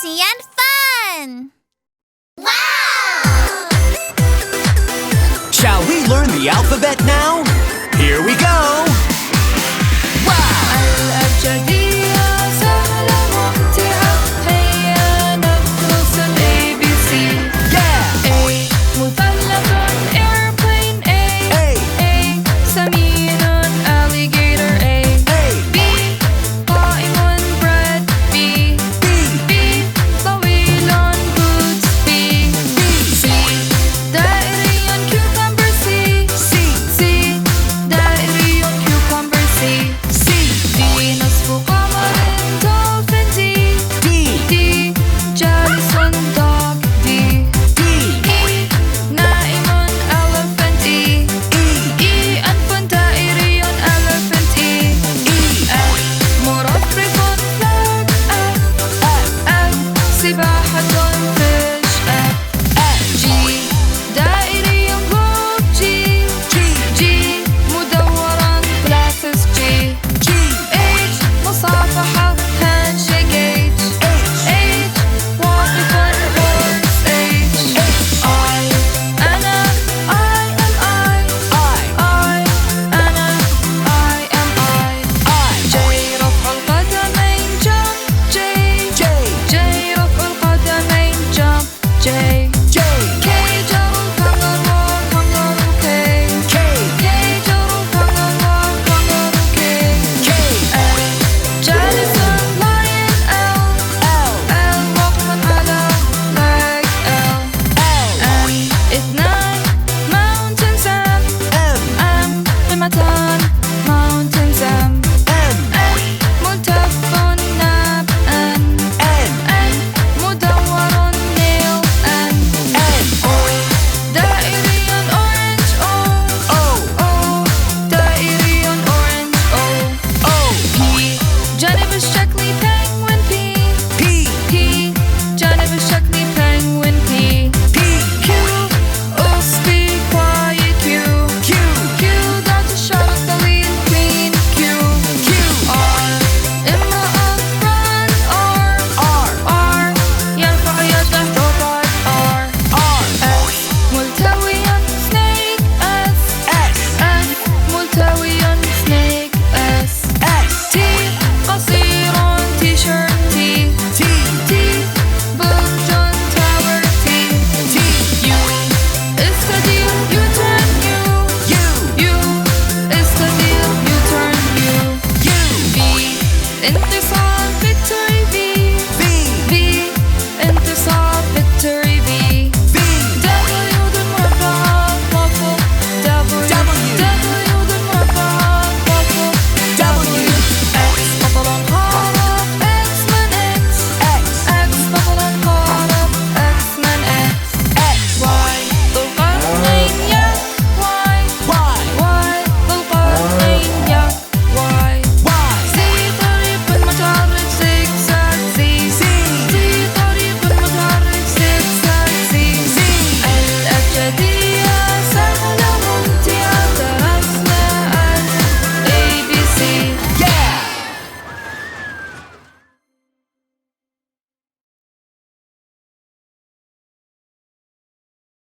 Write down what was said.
Easy&Fun! Wow! Shall we learn the alphabet now? Here we go! الأبجدية سهلة وممتعة هيا ندرس ABC. A مثلث airplane A سمين alligator B قائم bread B طويل boots B C دائري cucumber C دائري cucumber C نصف قمر dolphin D جالس dog D نائم elephant E أنف دائري elephant F مرفرف flag F سباحة fish G دائري globe G مدورا glasses G H مصافحة handshake H واقف horse H I أنا I أنا I am I J رفع القدمين jump J رفع القدمين jump J K جرو kangaroo K جرو kangaroo K L جالس lion L وقفا على leg L اثنان mountains M قمتان mountains M ملتف ناب N مدور nail N دائري orange O دائري orange O P جانب الشكل